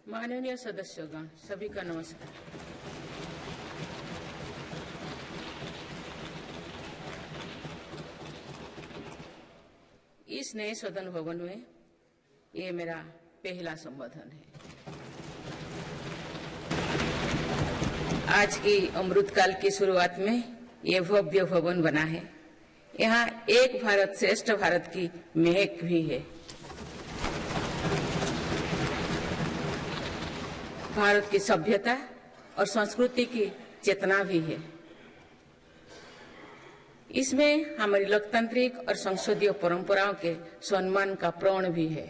माननीय सदस्यगण, सभी का नमस्कार। इस नए सदन भवन में ये मेरा पहला संबोधन है। आज की अमृतकाल की शुरुआत में ये भव्य भवन बना है। यहाँ एक भारत श्रेष्ठ भारत की महक भी है। भारत की सभ्यता और संस्कृति की चेतना भी है। इसमें हमारी लोकतांत्रिक और संसदीय परंपराओं के सम्मान का प्रण भी है।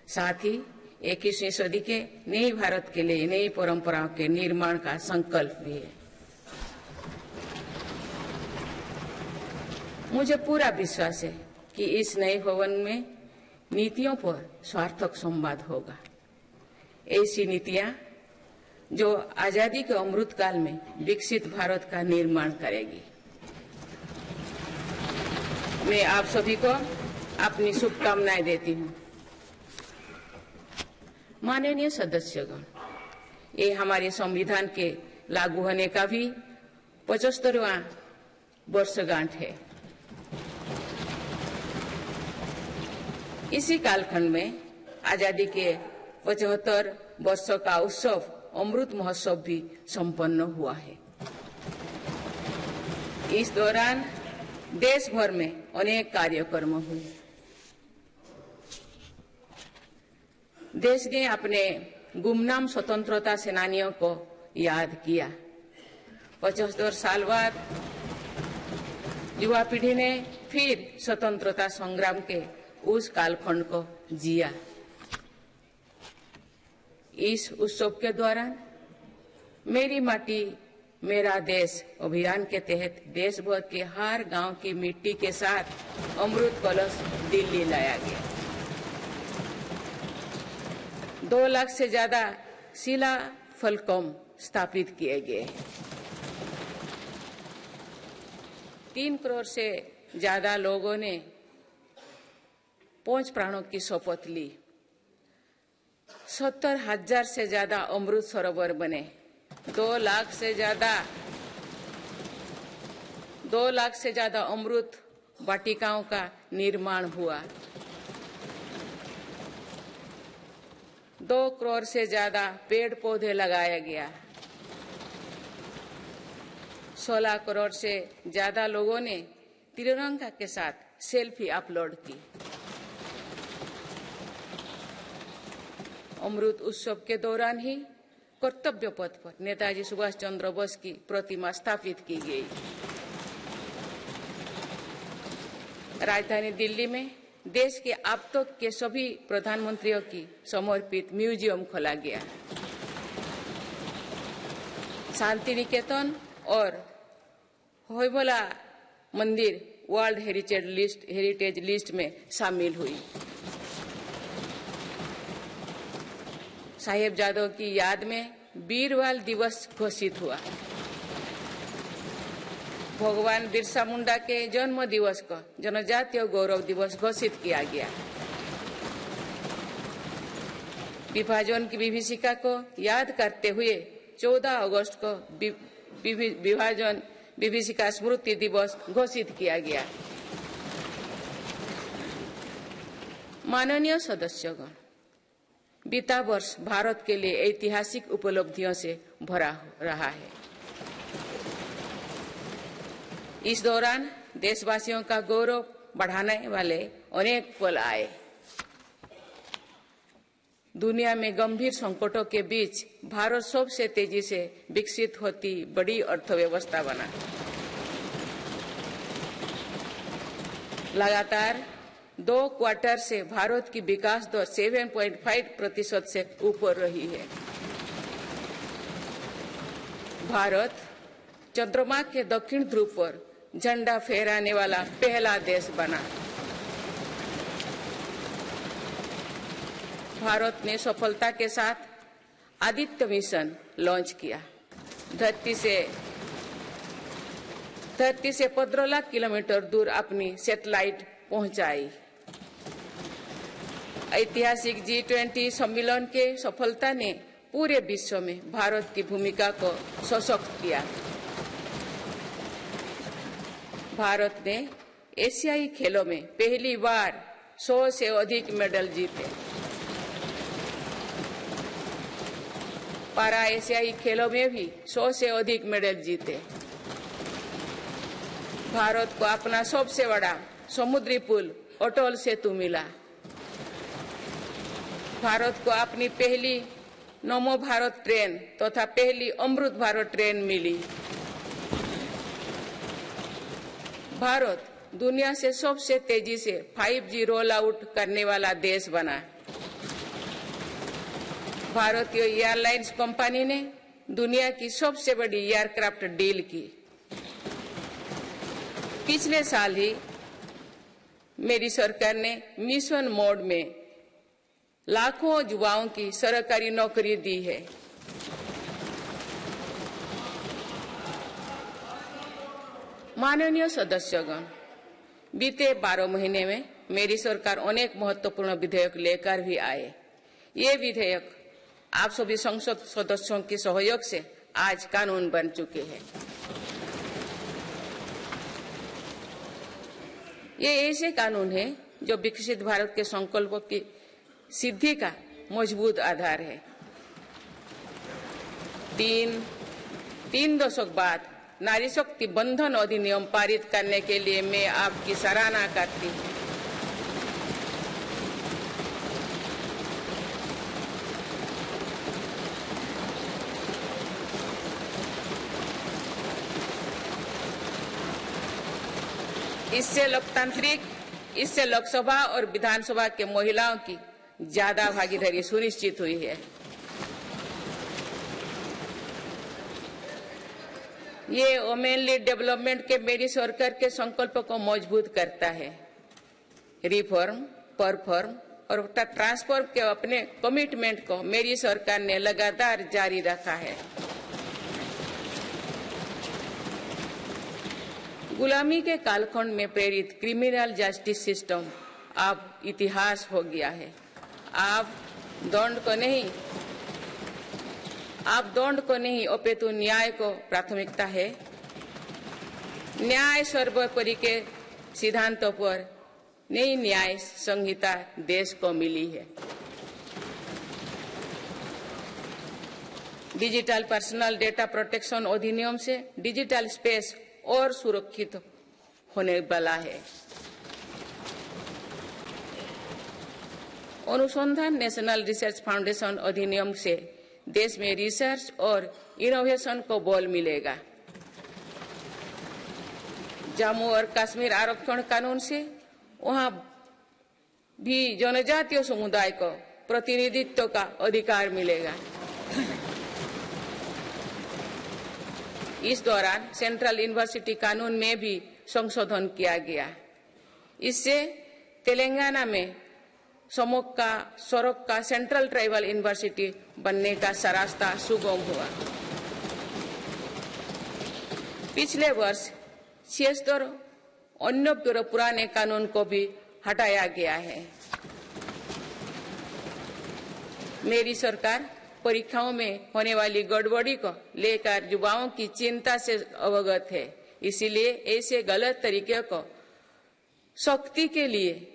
साथ ही 21वीं सदी के नए भारत के लिए नई परंपराओं के निर्माण का संकल्प भी है। मुझे पूरा विश्वास है कि इस नए भवन में नीतियों पर सार्थक संवाद होगा। ऐसी नीतियां जो आजादी के अमृतकाल में विकसित भारत का निर्माण करेगी। मैं आप सभी को अपनी शुभकामनाएं देती हूं। माननीय सदस्यगण, ये हमारे संविधान के लागू होने का भी 75वां वर्षगांठ है। इसी कालखंड में आजादी के 75 वर्षों का उत्सव अमृत महोत्सव भी संपन्न हुआ है। इस दौरान देश भर में अनेक कार्यक्रम हुए। देश ने अपने गुमनाम स्वतंत्रता सेनानियों को याद किया। 75 साल बाद युवा पीढ़ी ने फिर स्वतंत्रता संग्राम के उस कालखंड को जिया। इस उत्सव के दौरान मेरी माटी मेरा देश अभियान के तहत देश भर के हर गांव की मिट्टी के साथ अमृत कलश दिल्ली लाया गया। 2 लाख से ज्यादा शिला फलकों स्थापित किए गए। 3 करोड़ से ज्यादा लोगों ने 5 प्राणों की शपथ ली। 70,000 से ज्यादा अमृत सरोवर बने। 2 लाख से ज्यादा अमृत वाटिकाओं का निर्माण हुआ। 2 करोड़ से ज्यादा पेड़ पौधे लगाया गया। 16 करोड़ से ज्यादा लोगों ने तिरंगा के साथ सेल्फी अपलोड की। अमृत उत्सव के दौरान ही कर्तव्य पथ पर नेताजी सुभाष चंद्र बोस की प्रतिमा स्थापित की गई। राजधानी दिल्ली में देश के अब तक के सभी प्रधानमंत्रियों की समर्पित म्यूजियम खोला गया। शांति निकेतन और होयबला मंदिर वर्ल्ड हेरिटेज लिस्ट में शामिल हुई। साहिबजादों की याद में वीरवाल दिवस घोषित हुआ। भगवान बिरसा मुंडा के जन्म दिवस को जनजातीय गौरव दिवस घोषित किया गया। विभाजन की विभीषिका को याद करते हुए 14 अगस्त को विभाजन विभीषिका स्मृति दिवस घोषित किया गया। माननीय सदस्यगण, बीता वर्ष भारत के लिए ऐतिहासिक उपलब्धियों से भरा रहा है। इस दौरान देशवासियों का गौरव बढ़ाने वाले अनेक पल आए। दुनिया में गंभीर संकटों के बीच भारत सबसे तेजी से विकसित होती बड़ी अर्थव्यवस्था बना। लगातार 2 क्वार्टर से भारत की विकास दर 7.5% से ऊपर रही है। भारत चंद्रमा के दक्षिण ध्रुव पर झंडा फहराने वाला पहला देश बना। भारत ने सफलता के साथ आदित्य मिशन लॉन्च किया। धरती से 15 लाख किलोमीटर दूर अपनी सैटेलाइट पहुंचाई। ऐतिहासिक G20 सम्मेलन के सफलता ने पूरे विश्व में भारत की भूमिका को सशक्त किया। भारत ने एशियाई खेलों में पहली बार 100 से अधिक मेडल जीते। पारा एशियाई खेलों में भी 100 से अधिक मेडल जीते। भारत को अपना सबसे बड़ा समुद्री पुल अटल सेतु मिला। भारत को अपनी पहली नमो भारत ट्रेन तथा पहली अमृत भारत ट्रेन मिली। भारत दुनिया से सबसे तेजी से 5G रोल आउट करने वाला देश बना। भारतीय एयरलाइंस कंपनी ने दुनिया की सबसे बड़ी एयरक्राफ्ट डील की। पिछले साल ही मेरी सरकार ने मिशन मोड में लाखों युवाओं की सरकारी नौकरी दी है। माननीय सदस्यगण, बीते 12 महीने में मेरी सरकार अनेक महत्वपूर्ण विधेयक लेकर भी आए। ये विधेयक आप सभी संसद सदस्यों के सहयोग से आज कानून बन चुके हैं। ये ऐसे कानून हैं जो विकसित भारत के संकल्पों की सिद्धि का मजबूत आधार है। तीन दशक बाद नारी शक्ति बंधन अधिनियम पारित करने के लिए मैं आपकी सराहना करती हूँ। इससे लोकसभा और विधानसभा के महिलाओं की ज्यादा भागीदारी सुनिश्चित हुई है। ये वुमेनली डेवलपमेंट के मेरी सरकार के संकल्प को मजबूत करता है। रिफॉर्म, परफॉर्म और ट्रांसफॉर्म के अपने कमिटमेंट को मेरी सरकार ने लगातार जारी रखा है। गुलामी के कालखंड में प्रेरित क्रिमिनल जस्टिस सिस्टम अब इतिहास हो गया है। आप दंड को नहीं अपितु न्याय को प्राथमिकता है। न्याय सर्वोपरि के सिद्धांतों पर नई न्याय संहिता देश को मिली है। डिजिटल पर्सनल डेटा प्रोटेक्शन अधिनियम से डिजिटल स्पेस और सुरक्षित होने वाला है। अनुसंधान नेशनल रिसर्च फाउंडेशन अधिनियम से देश में रिसर्च और इनोवेशन को बल मिलेगा। जम्मू और कश्मीर आरक्षण कानून से वहां भी जनजातीय समुदाय को प्रतिनिधित्व का अधिकार मिलेगा। इस दौरान सेंट्रल यूनिवर्सिटी कानून में भी संशोधन किया गया। इससे तेलंगाना में सरोक का सेंट्रल ट्राइबल यूनिवर्सिटी बनने का रास्ता सुगम हुआ। पिछले वर्ष 76 अन्य पुराने कानून को भी हटाया गया है। मेरी सरकार परीक्षाओं में होने वाली गड़बड़ी को लेकर युवाओं की चिंता से अवगत है। इसीलिए ऐसे गलत तरीके को सख्ती के लिए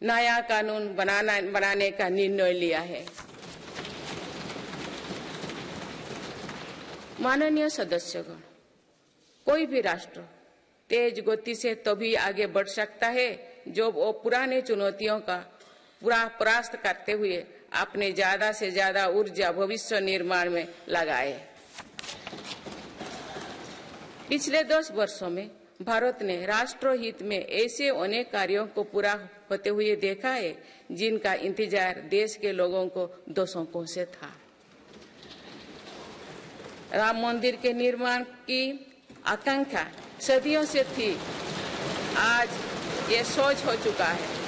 नया कानून बनाने का निर्णय लिया है। माननीय सदस्यगण, कोई भी राष्ट्र तेज गति से तभी आगे बढ़ सकता है जब वो पुराने चुनौतियों का पूरा परास्त करते हुए अपने ज्यादा से ज्यादा ऊर्जा भविष्य निर्माण में लगाए। पिछले 10 वर्षों में भारत ने राष्ट्रहित में ऐसे अनेक कार्यों को पूरा होते हुए देखा है जिनका इंतजार देश के लोगों को दशकों से था। राम मंदिर के निर्माण की आकांक्षा सदियों से थी, आज ये सोच हो चुका है।